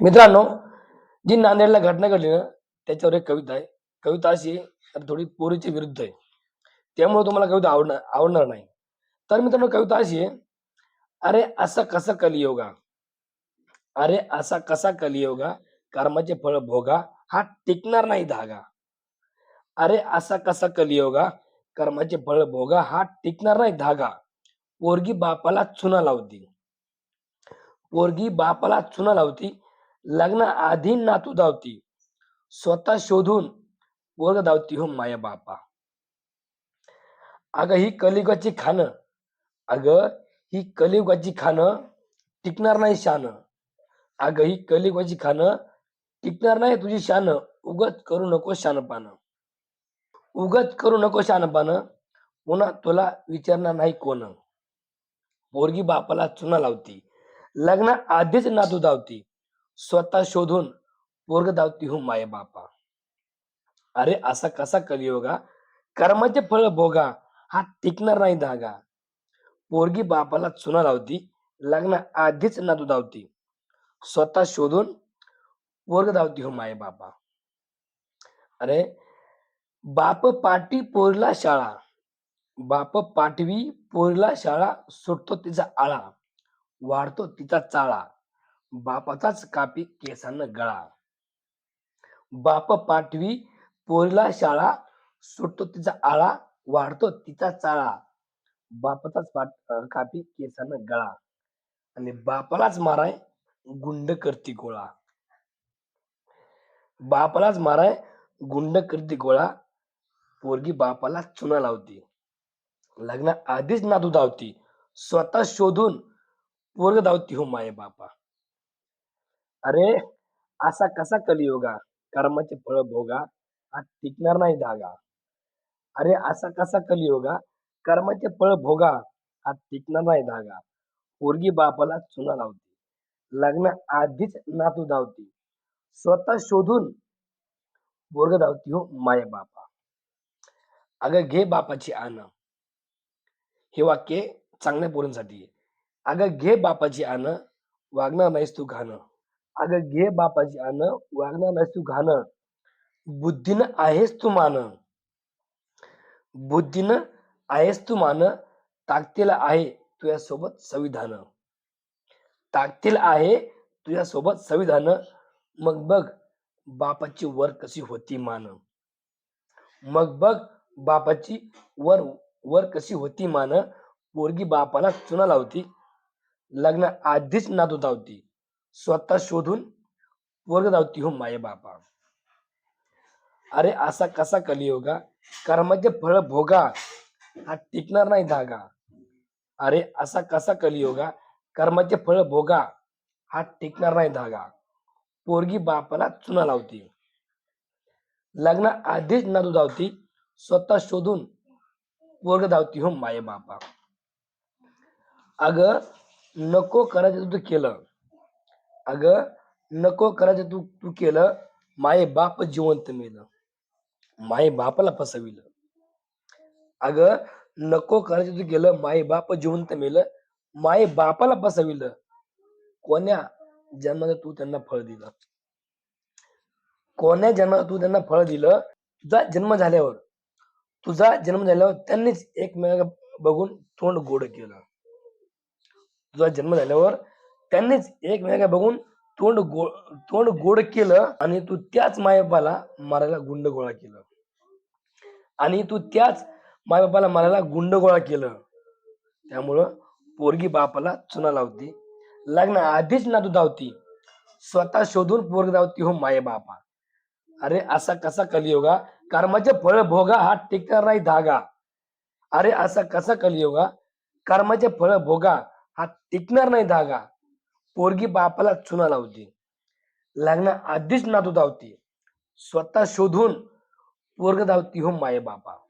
मित्रांनो, जी नांदेडला घटना घडली ना, त्याच्यावर एक कविता आहे. कविता अशी आहे, तर थोडी पोरीच्या विरुद्ध आहे. त्यामुळे तुम्हाला कविता आवडणार आवडणार नाही. तर मित्रांनो, कविता अशी आहे, "अरे असा कसा कलियुगा, अरे असा कसा कलियुगा, कर्माचे फळ भोगा, हा टिकणार नाही धागा. अरे असा कसा कलियुगा, कर्माचे फळ भोगा, हा टिकणार नाही धागा. पोरगी बापाला चुना लावती, पोरगी बापाला चुना लावती, लग्नाआधी नातू धावती, स्वतः शोधून पोरग धावती हो माया बापा. अगं ही कलियुगाची खाणं, अगं ही कलियुगाची खाणं टिकणार नाही शानं. अगं ही कलियुगाची खाणं टिकणार नाही तुझी शानं. उगाच करू नको शहाणपणा. उगाच करू नको शहाणपणा. पुन्हा तुला विचारणार नाही कोण. पोरगी बापाला चुना लावती, लग्ना आधीच नातू धावती, स्वतः शोधून पोरग धावती हो माय बापा. अरे असा कसा कलियुगा, कर्माचे फळ भोगा, हा टिकणार नाही धागा. पोरगी बापाला चुना लावती, लग्ना आधीच नातू धावती, स्वतः शोधून पोरग धावती हो माय बापा. अरे बाप पाटी पोरला शाळा, बाप पाठवी पोरला शाळा, सुटतो तिचा आळा, वाढतो तिचा चाळा, बापाचाच कापी केसांना गळा. बाप पाठवी पोरीला शाळा, सुटतो तिचा आळा, वाढतो तिचा चाळा, बापाचाच कापी केसांना गळा, आणि बापालाच माराय गुंड करती गोळा. बापालाच माराय गुंड करती गोळा. पोरगी बापाला चुना लावती, लग्ना आधीच नातू धावती, स्वतः शोधून पोरग धावती हो माये बापा. अरे असा कसा कलियुगा, कर्माचे फळ भोगा, हा टिकणार नाही धागा. अरे असा कसा कलियुगा, कर्माचे फळ भोगा, हा टिकणार नाही धागा. पोरगी बापाला चुना लावती, लग्न आधीच नातू धावती, स्वतः शोधून पोरग धावती हो माय बापा. अगं घे बापाची आण, हे वाक्य चांगल्या पोरींसाठी आहे. अगं घे बापाची आण, वागणार नाहीस तू घाण. अगं घे बापाची आण, वागणार नाहीस तू घाण. बुद्धीनं आहेस तू मान, बुद्धीनं आहेस तू मान, ताकदीला आहे तुझ्यासोबत संविधान. ताकदीला आहे तुझ्यासोबत संविधान. मग बघ बापाची वर कशी होती मान. मग बघ बापाची वर वर कशी होती मान. पोरगी बापाला चुना लावती, लग्न आधीच नातू धावती, स्वतः शोधून पोरग धावती हो माये बापा. अरे असा कसा कलियुगा, कर्माचे फळ भोगा, हा टिकणार नाही धागा. अरे असा कसा कलियुगा, कर्माचे फळ भोगा, हा टिकणार नाही धागा. पोरगी बापाला चुना लावती, लग्न आधीच नातू धावती, स्वतः शोधून पोरग धावती हो माये बापा. अगं नको करायचं तू केलं, अगं नको करायचं तू तू केलं, माये बाप जिवंत मेलं, माये बापाला फसविलं. अगं नको करायचं तू केलं, माये बाप जिवंत मेलं, माये बापाला फसविलं. कोण्या जन्माला तू त्यांना फळ दिलं, कोण्या जन्माला तू त्यांना फळ दिलं. तुझा जन्म झाल्यावर त्यांनीच एकमेका बघून तोंड गोड केलं. तुझा जन्म झाल्यावर त्यांनीच एकमेका बघून तोंड गोड केलं, आणि तू त्याच मायबापाला मारायला गुंड गोळा केलं, आणि तू त्याच मायबापाला मारायला गुंड गोळा केलं. त्यामुळं पोरगी बापाला चुना लावती, लग्न आधीच नातू धावती, स्वतः शोधून पोरग धावती हो माये बापा. अरे असा कसा कलियुगा, कर्माचे फळ भोगा, हा टिकणार नाही धागा. अरे असा कसा कलियुगा, कर्माचे फळ भोगा, हा टिकणार नाही धागा. पोरगी बापाला चुना लावती, लग्न आधीच नातू धावती, स्वतः शोधून पोरग धावती हो माये बापा.